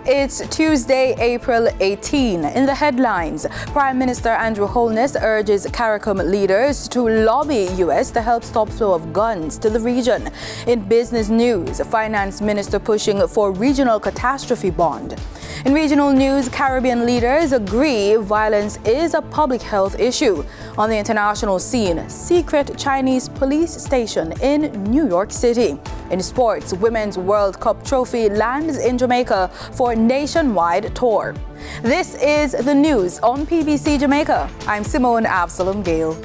It's Tuesday, April 18. In the headlines, Prime Minister Andrew Holness urges CARICOM leaders to lobby US to help stop flow of guns to the region. In business news, Finance Minister pushing for regional catastrophe bond. In regional news, Caribbean leaders agree violence is a public health issue. On the international scene, secret Chinese police station in New York City. In sports, Women's World Cup trophy lands in Jamaica for nationwide tour. This is the news on PBC Jamaica. I'm Simone Absalom Gale.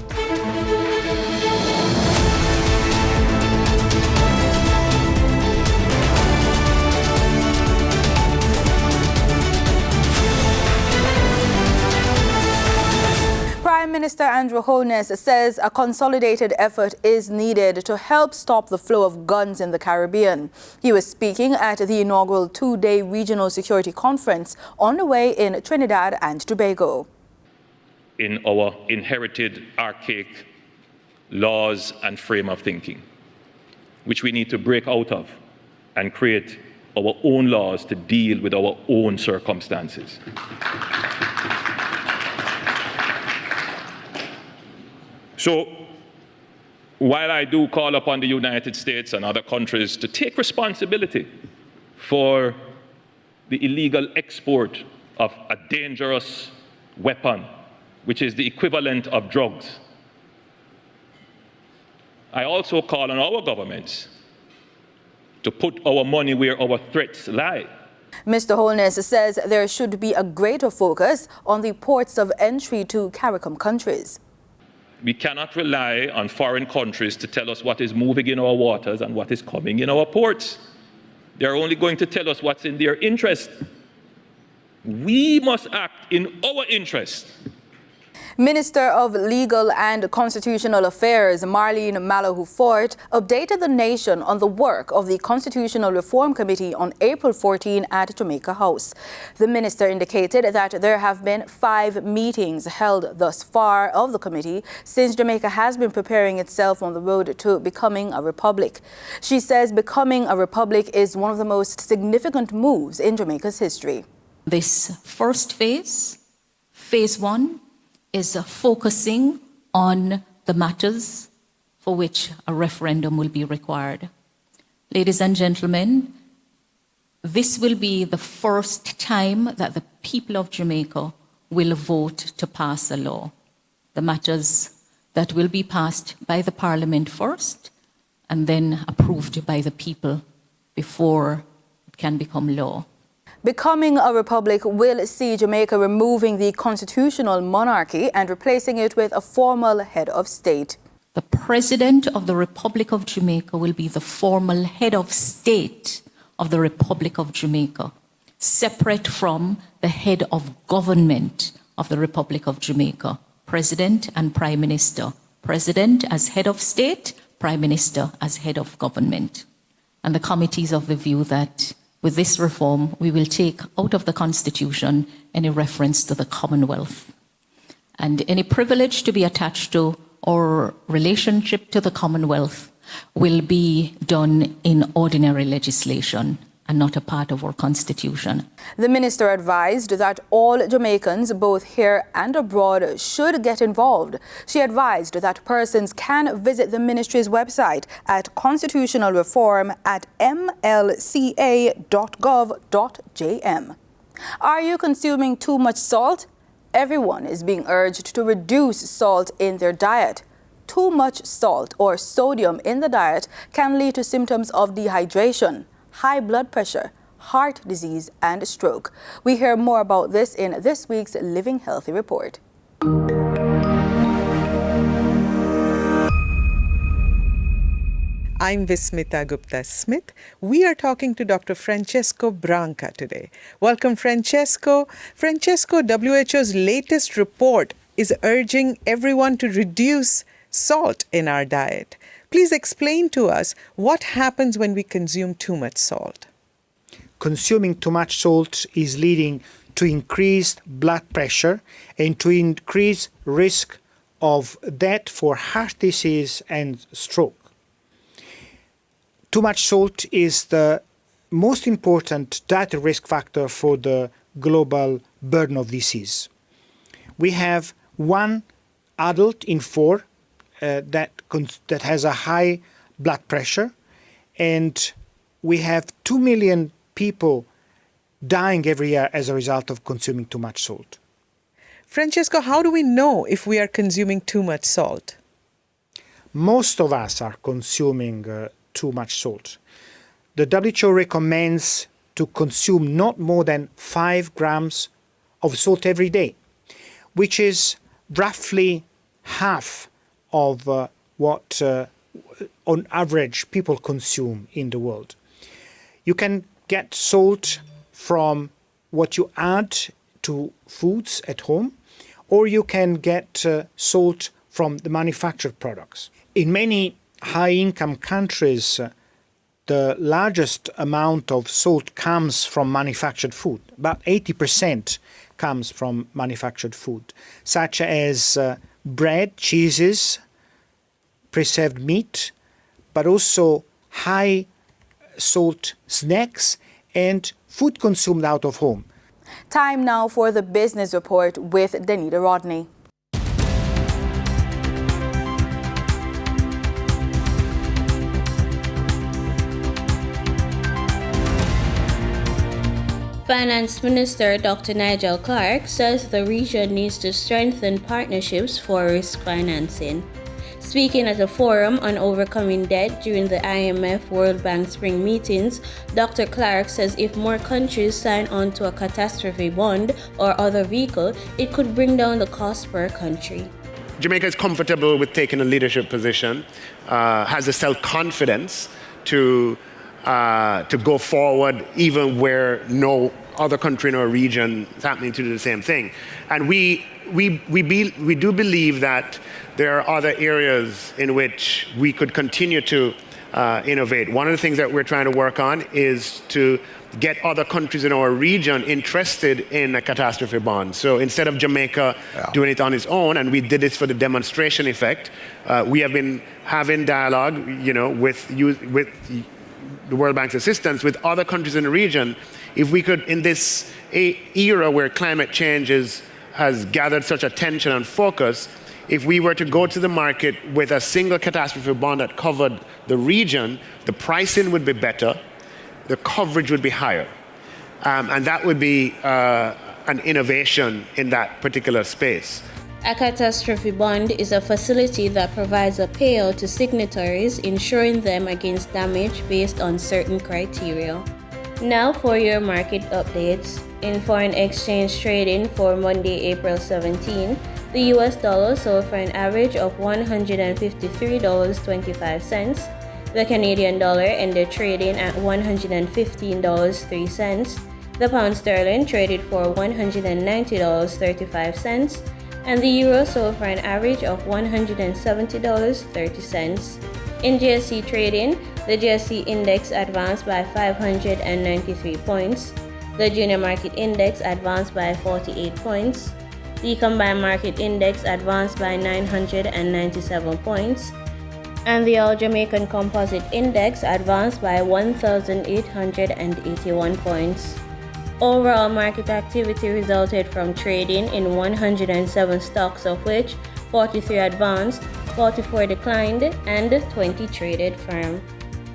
Prime Minister Andrew Holness says a consolidated effort is needed to help stop the flow of guns in the Caribbean. He was speaking at the inaugural two-day regional security conference underway in Trinidad and Tobago. In our inherited archaic laws and frame of thinking, which we need to break out of and create our own laws to deal with our own circumstances. So, while I do call upon the United States and other countries to take responsibility for the illegal export of a dangerous weapon, which is the equivalent of drugs, I also call on our governments to put our money where our threats lie. Mr. Holness says there should be a greater focus on the ports of entry to CARICOM countries. We cannot rely on foreign countries to tell us what is moving in our waters and what is coming in our ports. They're only going to tell us what's in their interest. We must act in our interest. Minister of Legal and Constitutional Affairs Marlene Malahou Fort updated the nation on the work of the Constitutional Reform Committee on April 14 at Jamaica House. The minister indicated that there have been 5 meetings held thus far of the committee since Jamaica has been preparing itself on the road to becoming a republic. She says becoming a republic is one of the most significant moves in Jamaica's history. This first phase 1, is focusing on the matters for which a referendum will be required. Ladies and gentlemen, this will be the first time that the people of Jamaica will vote to pass a law. The matters that will be passed by the Parliament first and then approved by the people before it can become law. Becoming a republic will see Jamaica removing the constitutional monarchy and replacing it with a formal head of state. The President of the Republic of Jamaica will be the formal head of state of the Republic of Jamaica, separate from the head of government of the Republic of Jamaica, President and Prime Minister. President as head of state, Prime Minister as head of government. And the committee is of the view that with this reform, we will take out of the Constitution any reference to the Commonwealth. And any privilege to be attached to or relationship to the Commonwealth will be done in ordinary legislation and not a part of our Constitution. The minister advised that all Jamaicans, both here and abroad, should get involved. She advised that persons can visit the ministry's website at constitutionalreform@mlca.gov.jm. Are you consuming too much salt? Everyone is being urged to reduce salt in their diet. Too much salt or sodium in the diet can lead to symptoms of dehydration, high blood pressure, heart disease, and stroke. We hear more about this in this week's Living Healthy report. I'm Vismita Gupta-Smith. We are talking to Dr. Francesco Branca today. Welcome, Francesco. Francesco, WHO's latest report is urging everyone to reduce salt in our diet. Please explain to us what happens when we consume too much salt. Consuming too much salt is leading to increased blood pressure and to increased risk of death for heart disease and stroke. Too much salt is the most important dietary risk factor for the global burden of disease. We have 1 adult in 4 that has a high blood pressure, and we have 2 million people dying every year as a result of consuming too much salt. Francesco, how do we know if we are consuming too much salt? Most of us are consuming too much salt. The WHO recommends to consume not more than 5 grams of salt every day, which is roughly half of what on average people consume in the world. You can get salt from what you add to foods at home, or you can get salt from the manufactured products. In many high-income countries, the largest amount of salt comes from manufactured food. About 80% comes from manufactured food, such as bread, cheeses, preserved meat, but also high salt snacks and food consumed out of home. Time now for the business report with Danita Rodney. Finance Minister Dr. Nigel Clark says the region needs to strengthen partnerships for risk financing. Speaking at a forum on overcoming debt during the IMF World Bank spring meetings, Dr. Clark says if more countries sign on to a catastrophe bond or other vehicle, it could bring down the cost per country. Jamaica is comfortable with taking a leadership position, has the self-confidence to go forward even where no other country in our region is happening to do the same thing. And we do believe that there are other areas in which we could continue to innovate. One of the things that we're trying to work on is to get other countries in our region interested in a catastrophe bond. So instead of Jamaica doing it on its own, and we did this for the demonstration effect, we have been having dialogue, with the World Bank's assistance with other countries in the region. If we could, in this era where climate change has gathered such attention and focus, if we were to go to the market with a single catastrophe bond that covered the region, the pricing would be better, the coverage would be higher. And that would be an innovation in that particular space. A catastrophe bond is a facility that provides a payout to signatories, insuring them against damage based on certain criteria. Now for your market updates. In foreign exchange trading for Monday, April 17, the US dollar sold for an average of $153.25. The Canadian dollar ended trading at $115.03. The pound sterling traded for $190.35. And the euro sold for an average of $170.30. In GSE trading, the GSE index advanced by 593 points. The junior market index advanced by 48 points. The combined market index advanced by 997 points. And the All Jamaican Composite Index advanced by 1,881 points. Overall market activity resulted from trading in 107 stocks, of which 43 advanced, 44 declined, and 20 traded firm.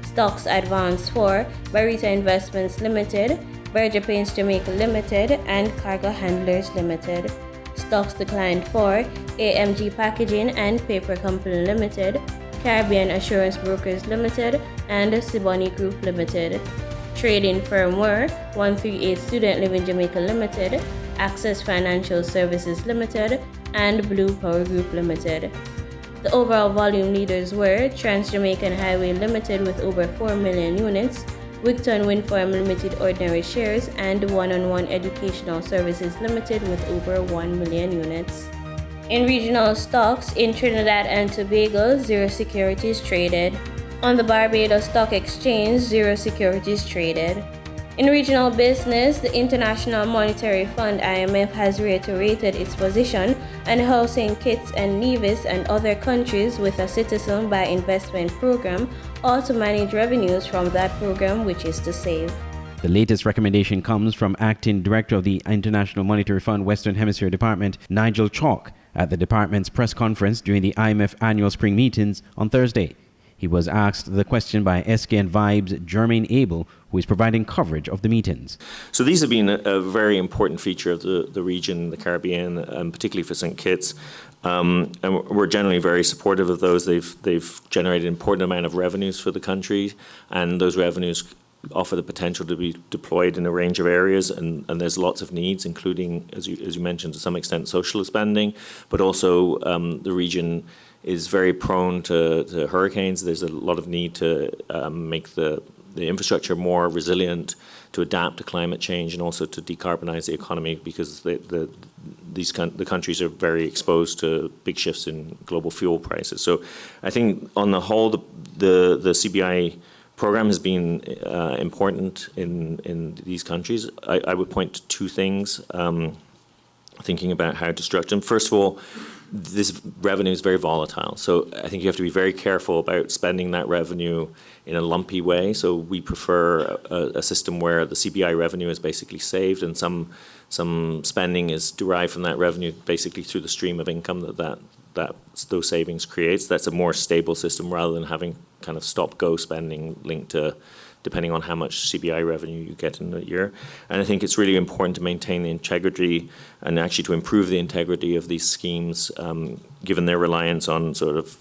Stocks advanced for Barita Investments Limited, Berger Paints Jamaica Limited, and Cargo Handlers Limited. Stocks declined for AMG Packaging and Paper Company Limited, Caribbean Assurance Brokers Limited, and Siboney Group Limited. Trading firm were 138 Student Living Jamaica Limited, Access Financial Services Limited, and Blue Power Group Limited. The overall volume leaders were Trans Jamaican Highway Limited with over 4 million units, Wigton Wind Farm Limited ordinary shares, and One-on-One Educational Services Limited with over 1 million units. In regional stocks, in Trinidad and Tobago, zero securities traded. On the Barbados Stock Exchange, zero securities traded. In regional business, the International Monetary Fund IMF has reiterated its position on housing Kitts and Nevis and other countries with a citizen by investment program, or to manage revenues from that program, which is to save. The latest recommendation comes from Acting Director of the International Monetary Fund Western Hemisphere Department, Nigel Chalk, at the department's press conference during the IMF annual spring meetings on Thursday. He was asked the question by SKN Vibe's Jermaine Abel, who is providing coverage of the meetings. So these have been a very important feature of the region, the Caribbean, particularly for St. Kitts. And we're generally very supportive of those. They've generated an important amount of revenues for the country, and those revenues offer the potential to be deployed in a range of areas, and there's lots of needs, including, as you mentioned, to some extent, social spending, but also the region is very prone to hurricanes. There's a lot of need to make the infrastructure more resilient, to adapt to climate change, and also to decarbonize the economy, because the countries are very exposed to big shifts in global fuel prices. So I think on the whole, the CBI program has been important in these countries. I would point to two things, thinking about how to structure them. First of all, this revenue is very volatile. So I think you have to be very careful about spending that revenue in a lumpy way. So we prefer a system where the CBI revenue is basically saved, and some spending is derived from that revenue basically through the stream of income that those savings creates. That's a more stable system rather than having kind of stop-go spending linked to depending on how much CBI revenue you get in a year. And I think it's really important to maintain the integrity and actually to improve the integrity of these schemes, given their reliance on sort of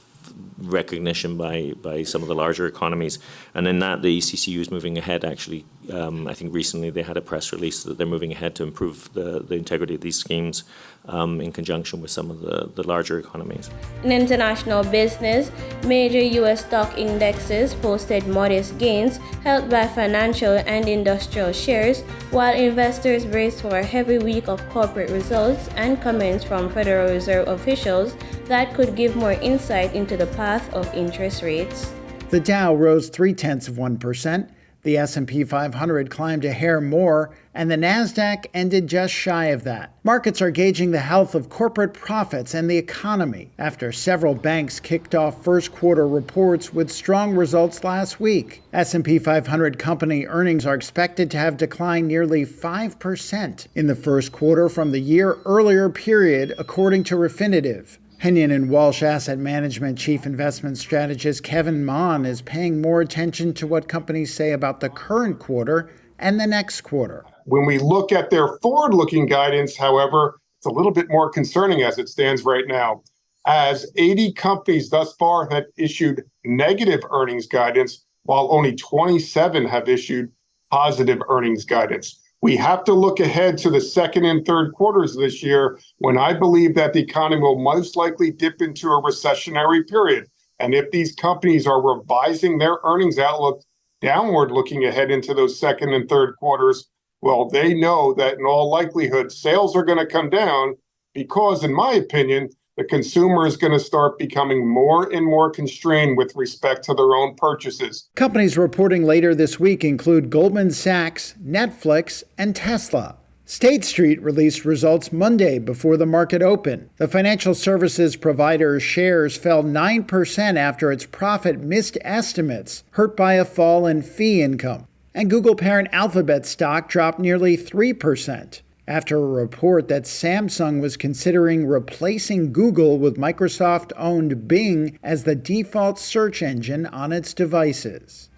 recognition by some of the larger economies. And in that, the ECCU is moving ahead, actually. I think recently they had a press release that they're moving ahead to improve the integrity of these schemes in conjunction with some of the larger economies. In international business, major U.S. stock indexes posted modest gains, helped by financial and industrial shares, while investors braced for a heavy week of corporate results and comments from Federal Reserve officials that could give more insight into the path of interest rates. The Dow rose 0.3%. The S&P 500 climbed a hair more, and the Nasdaq ended just shy of that. Markets are gauging the health of corporate profits and the economy after several banks kicked off first quarter reports with strong results last week. S&P 500 company earnings are expected to have declined nearly 5% in the first quarter from the year earlier period, according to Refinitiv. Hennion and Walsh Asset Management Chief Investment Strategist Kevin Mon is paying more attention to what companies say about the current quarter and the next quarter. When we look at their forward-looking guidance, however, it's a little bit more concerning as it stands right now, as 80 companies thus far have issued negative earnings guidance, while only 27 have issued positive earnings guidance. We have to look ahead to the second and third quarters of this year, when I believe that the economy will most likely dip into a recessionary period. And if these companies are revising their earnings outlook downward looking ahead into those second and third quarters, well, they know that in all likelihood, sales are going to come down because, in my opinion, the consumer is going to start becoming more and more constrained with respect to their own purchases. Companies reporting later this week include Goldman Sachs, Netflix, and Tesla. State Street released results Monday before the market opened. The financial services provider's shares fell 9% after its profit missed estimates, hurt by a fall in fee income. And Google parent Alphabet stock dropped nearly 3%. After a report that Samsung was considering replacing Google with Microsoft-owned Bing as the default search engine on its devices.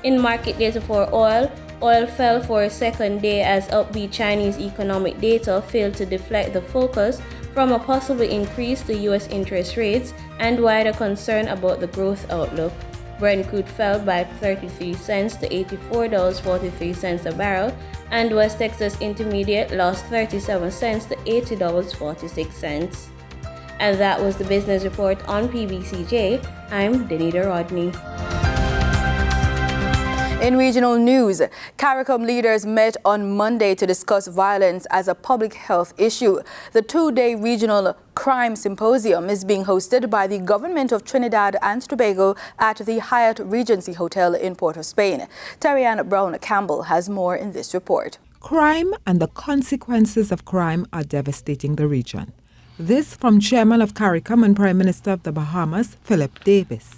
In market data for oil, oil fell for a second day as upbeat Chinese economic data failed to deflect the focus from a possible increase to U.S. interest rates and wider concern about the growth outlook. Brent crude fell by 33 cents to $84.43 a barrel, and West Texas Intermediate lost 37 cents to $80.46. And that was the business report on PBCJ. I'm Danita Rodney. In regional news, CARICOM leaders met on Monday to discuss violence as a public health issue. The two-day regional crime symposium is being hosted by the government of Trinidad and Tobago at the Hyatt Regency Hotel in Port of Spain. Terry-Ann Brown-Campbell has more in this report. Crime and the consequences of crime are devastating the region. This from Chairman of CARICOM and Prime Minister of the Bahamas, Philip Davis.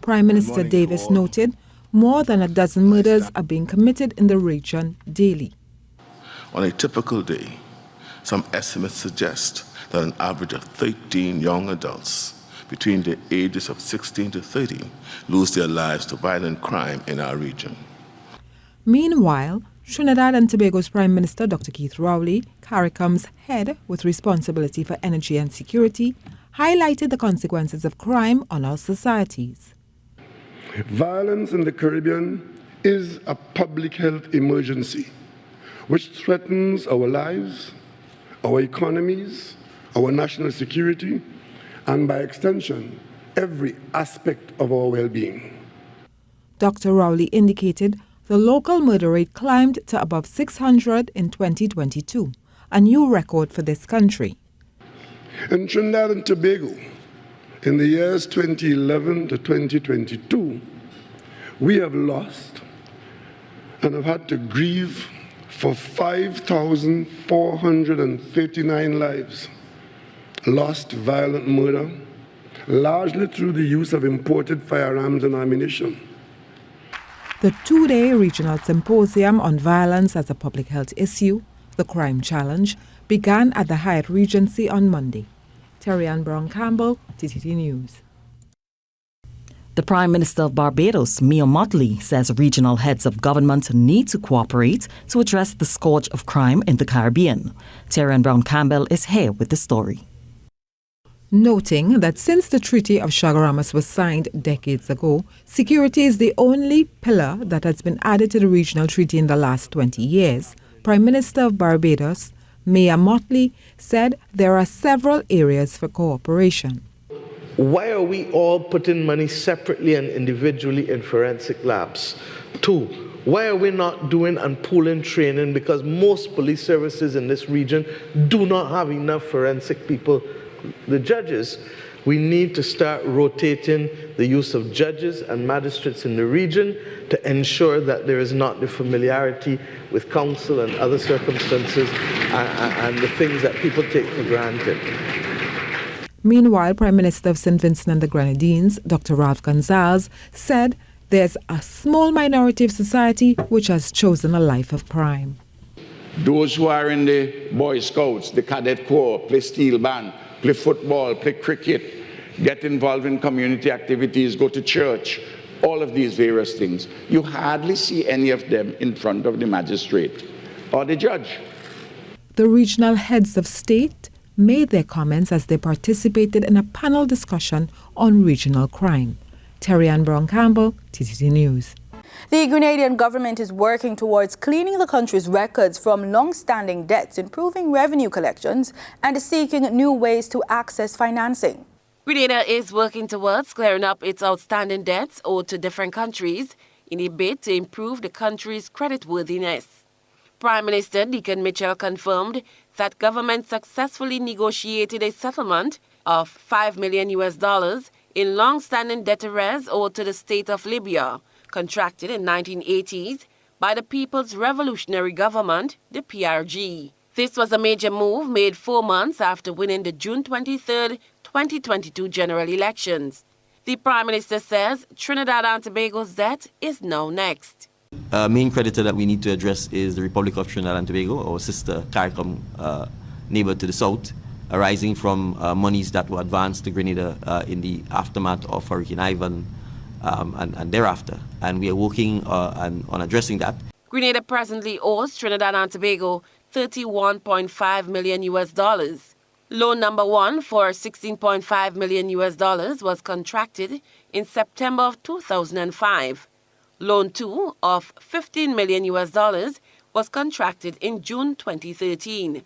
Prime Minister Davis noted more than a dozen murders are being committed in the region daily. On a typical day, some estimates suggest that an average of 13 young adults between the ages of 16 to 30 lose their lives to violent crime in our region. Meanwhile, Trinidad and Tobago's Prime Minister Dr. Keith Rowley, CARICOM's head with responsibility for energy and security, highlighted the consequences of crime on our societies. Violence in the Caribbean is a public health emergency which threatens our lives, our economies, our national security, and by extension, every aspect of our well-being. Dr. Rowley indicated the local murder rate climbed to above 600 in 2022, a new record for this country. In Trinidad and Tobago, in the years 2011 to 2022, we have lost and have had to grieve for 5,439 lives lost to violent murder, largely through the use of imported firearms and ammunition. The two-day regional symposium on violence as a public health issue, the Crime Challenge, began at the Hyatt Regency on Monday. Terry-Ann Brown-Campbell, TTT News. The Prime Minister of Barbados, Mia Mottley, says regional heads of government need to cooperate to address the scourge of crime in the Caribbean. Terry-Ann Brown-Campbell is here with the story. Noting that since the Treaty of Chaguaramas was signed decades ago, security is the only pillar that has been added to the regional treaty in the last 20 years, Prime Minister of Barbados, Mia Mottley, said there are several areas for cooperation. Why are we all putting money separately and individually in forensic labs? 2, why are we not doing and pooling training? Because most police services in this region do not have enough forensic people. The judges, we need to start rotating the use of judges and magistrates in the region to ensure that there is not the familiarity with counsel and other circumstances and the things that people take for granted. Meanwhile, Prime Minister of St. Vincent and the Grenadines, Dr. Ralph Gonzalez, said there's a small minority of society which has chosen a life of crime. Those who are in the Boy Scouts, the Cadet Corps, play steel band, play football, play cricket, get involved in community activities, go to church, all of these various things. You hardly see any of them in front of the magistrate or the judge. The regional heads of state made their comments as they participated in a panel discussion on regional crime. Terry-Ann Brown-Campbell, TTT News. The Grenadian government is working towards cleaning the country's records from long-standing debts, improving revenue collections, and seeking new ways to access financing. Grenada is working towards clearing up its outstanding debts owed to different countries in a bid to improve the country's creditworthiness. Prime Minister Deacon Mitchell confirmed that government successfully negotiated a settlement of $5 million in long-standing debt arrears owed to the state of Libya, contracted in 1980s by the People's Revolutionary Government, the PRG. This was a major move made 4 months after winning the June 23, 2022 general elections. The Prime Minister says Trinidad and Tobago's debt is now next. Main creditor that we need to address is the Republic of Trinidad and Tobago, our sister CARICOM neighbor to the south, arising from monies that were advanced to Grenada in the aftermath of Hurricane Ivan and thereafter. And we are working on addressing that. Grenada presently owes Trinidad and Tobago $31.5 million. Loan number 1 for $16.5 million was contracted in September of 2005. Loan 2 of $15 million was contracted in June 2013.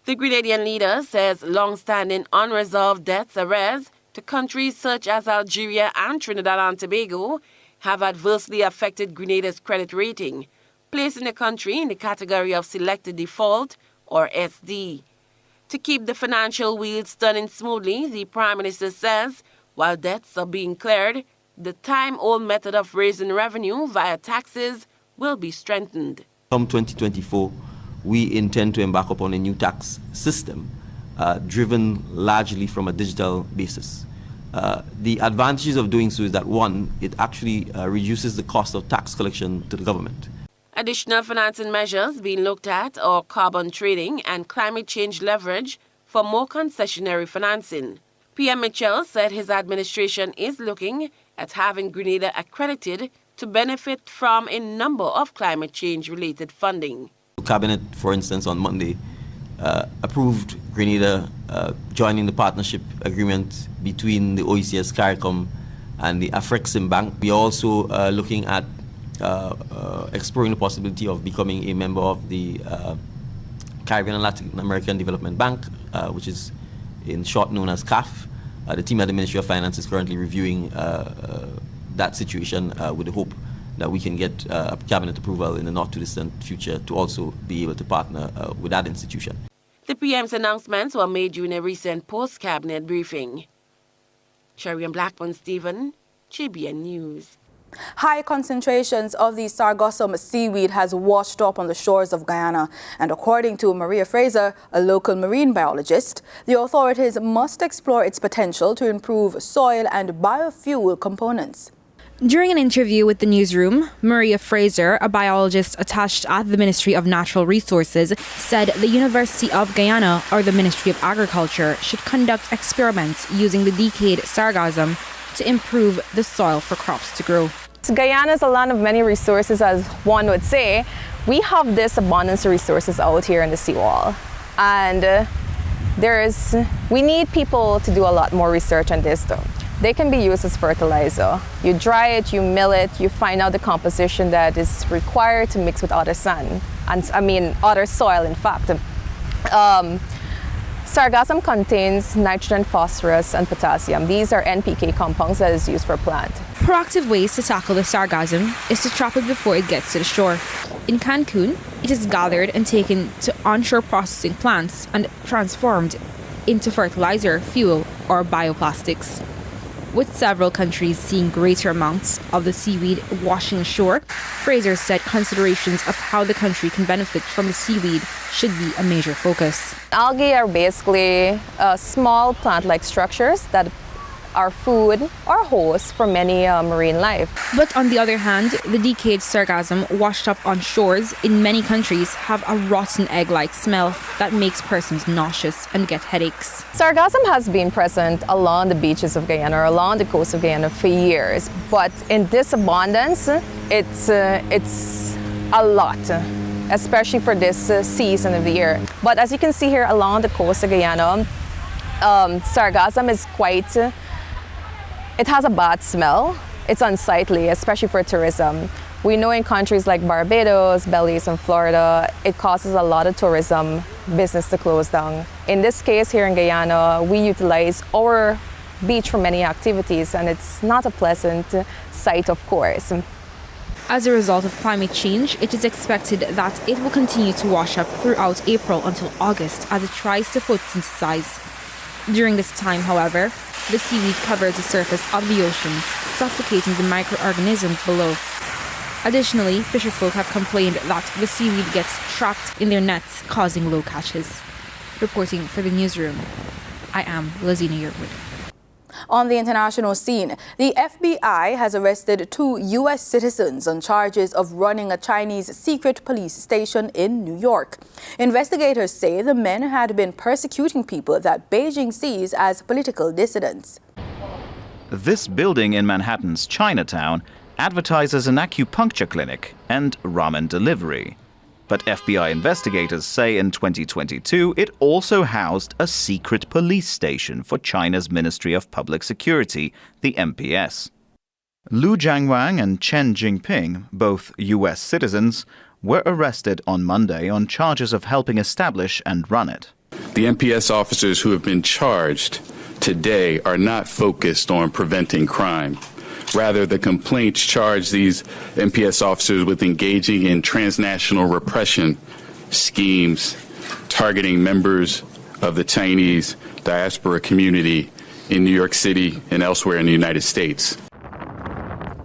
The Grenadian leader says long-standing unresolved debts arrears to countries such as Algeria and Trinidad and Tobago have adversely affected Grenada's credit rating, placing the country in the category of selected default, or SD. To keep the financial wheels turning smoothly, the Prime Minister says, while debts are being cleared, the time-old method of raising revenue via taxes will be strengthened. From 2024, we intend to embark upon a new tax system driven largely from a digital basis. The advantages of doing so is that, one, it actually reduces the cost of tax collection to the government. Additional financing measures being looked at are carbon trading and climate change leverage for more concessionary financing. PM Mitchell said his administration is looking at having Grenada accredited to benefit from a number of climate change-related funding. The Cabinet, for instance, on Monday, approved Grenada joining the partnership agreement between the OECS CARICOM and the Afrexim Bank. We are also looking at exploring the possibility of becoming a member of the Caribbean and Latin American Development Bank, which is in short known as CAF. The team at the Ministry of Finance is currently reviewing that situation with the hope that we can get a cabinet approval in the not too distant future to also be able to partner with that institution. The PM's announcements were made during a recent post-cabinet briefing. Sherian Blackburn-Stephen, GBN News. High concentrations of the sargassum seaweed has washed up on the shores of Guyana, and according to Maria Fraser, a local marine biologist, the authorities must explore its potential to improve soil and biofuel components. During an interview with the newsroom, Maria Fraser, a biologist attached at the Ministry of Natural Resources, said the University of Guyana or the Ministry of Agriculture should conduct experiments using the decayed sargassum to improve the soil for crops to grow. Guyana is a land of many resources, as one would say. We have this abundance of resources out here in the seawall, and we need people to do a lot more research on this though. They can be used as fertilizer. You dry it, you mill it, you find out the composition that is required to mix with other other soil in fact. Sargassum contains nitrogen, phosphorus, and potassium. These are NPK compounds that is used for plant. Proactive ways to tackle the sargassum is to trap it before it gets to the shore. In Cancun, it is gathered and taken to onshore processing plants and transformed into fertilizer, fuel, or bioplastics. With several countries seeing greater amounts of the seaweed washing ashore, Fraser said considerations of how the country can benefit from the seaweed should be a major focus. Algae are basically small plant-like structures that are food or host for many marine life. But on the other hand, the decayed sargassum washed up on shores in many countries have a rotten egg-like smell that makes persons nauseous and get headaches. Sargassum has been present along the beaches of Guyana or along the coast of Guyana for years, but in this abundance, it's a lot, especially for this season of the year. But as you can see here along the coast of Guyana, sargassum is it has a bad smell. It's unsightly, especially for tourism. We know in countries like Barbados, Belize, and Florida, it causes a lot of tourism business to close down. In this case here in Guyana, we utilize our beach for many activities, and it's not a pleasant sight, of course. As a result of climate change, it is expected that it will continue to wash up throughout April until August as it tries to photosynthesize. During this time, however, the seaweed covers the surface of the ocean, suffocating the microorganisms below. Additionally, fisherfolk have complained that the seaweed gets trapped in their nets, causing low catches. Reporting for the newsroom, I am Lazina Yearwood. On the international scene, the FBI has arrested 2 U.S. citizens on charges of running a Chinese secret police station in New York. Investigators say the men had been persecuting people that Beijing sees as political dissidents. This building in Manhattan's Chinatown advertises an acupuncture clinic and ramen delivery. But FBI investigators say in 2022 it also housed a secret police station for China's Ministry of Public Security, the MPS. Lu Jiangwang and Chen Jingping, both U.S. citizens, were arrested on Monday on charges of helping establish and run it. The MPS officers who have been charged today are not focused on preventing crime. Rather, the complaints charge these MPS officers with engaging in transnational repression schemes targeting members of the Chinese diaspora community in New York City and elsewhere in the United States.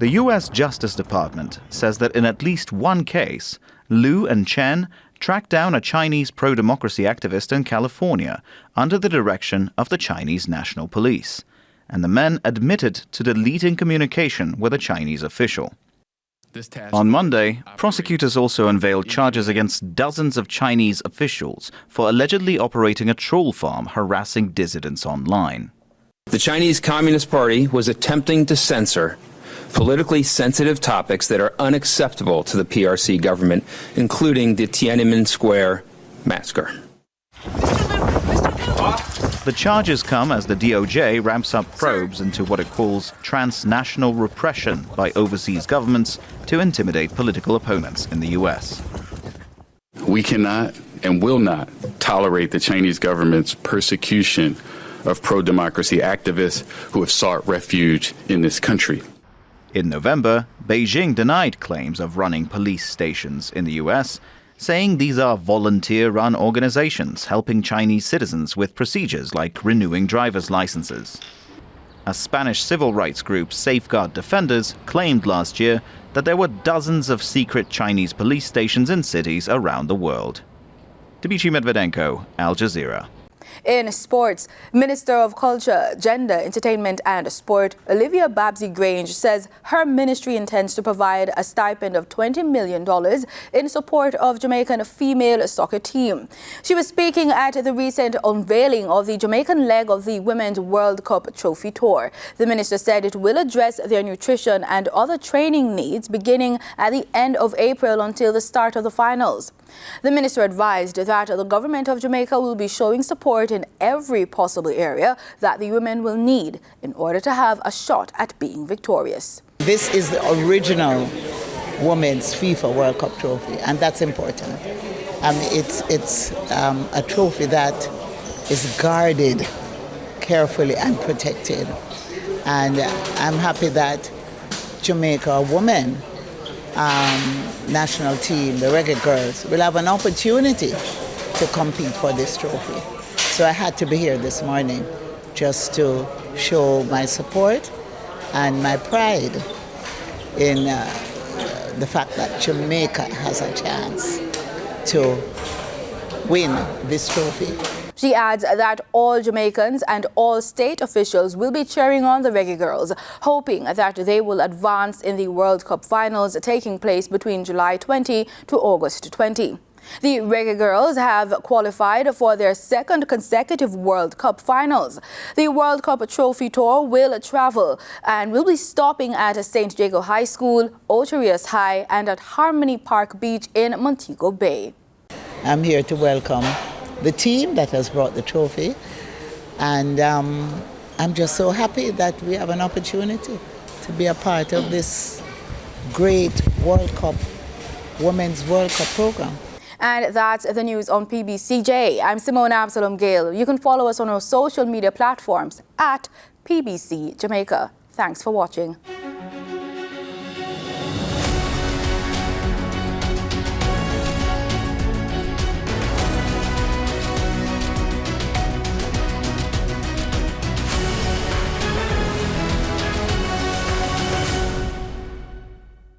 The U.S. Justice Department says that in at least one case, Lu and Chen tracked down a Chinese pro-democracy activist in California under the direction of the Chinese National Police. and the men admitted to deleting communication with a Chinese official. On Monday, prosecutors also unveiled charges against dozens of Chinese officials for allegedly operating a troll farm harassing dissidents online. The Chinese Communist Party was attempting to censor politically sensitive topics that are unacceptable to the PRC government, including the Tiananmen Square massacre. The charges come as the DOJ ramps up probes into what it calls transnational repression by overseas governments to intimidate political opponents in the U.S. We cannot and will not tolerate the Chinese government's persecution of pro-democracy activists who have sought refuge in this country. In November, Beijing denied claims of running police stations in the U.S., saying these are volunteer-run organizations helping Chinese citizens with procedures like renewing driver's licenses. A Spanish civil rights group, Safeguard Defenders, claimed last year that there were dozens of secret Chinese police stations in cities around the world. Dmitry Medvedenko, Al Jazeera. In sports, Minister of Culture, Gender, Entertainment and Sport, Olivia Babsy-Grange, says her ministry intends to provide a stipend of $20 million in support of Jamaican female soccer team. She was speaking at the recent unveiling of the Jamaican leg of the Women's World Cup Trophy Tour. The minister said it will address their nutrition and other training needs beginning at the end of April until the start of the finals. The minister advised that the government of Jamaica will be showing support in every possible area that the women will need in order to have a shot at being victorious. This is the original Women's FIFA World Cup trophy, and that's important. It's a trophy that is guarded carefully and protected. And I'm happy that Jamaica women national team, the Reggae Girls, will have an opportunity to compete for this trophy. So I had to be here this morning just to show my support and my pride in the fact that Jamaica has a chance to win this trophy. She adds that all Jamaicans and all state officials will be cheering on the Reggae Girls, hoping that they will advance in the World Cup finals taking place between July 20 to August 20. The Reggae Girls have qualified for their second consecutive World Cup finals. The World Cup Trophy Tour will travel and will be stopping at St. Jago High School, Ocherius High, and at Harmony Park Beach in Montego Bay. I'm here to welcome the team that has brought the trophy, and I'm just so happy that we have an opportunity to be a part of this great World Cup, Women's World Cup program. And that's the news on PBCJ. I'm Simone Absalom Gale. You can follow us on our social media platforms at PBCJamaica. Thanks for watching.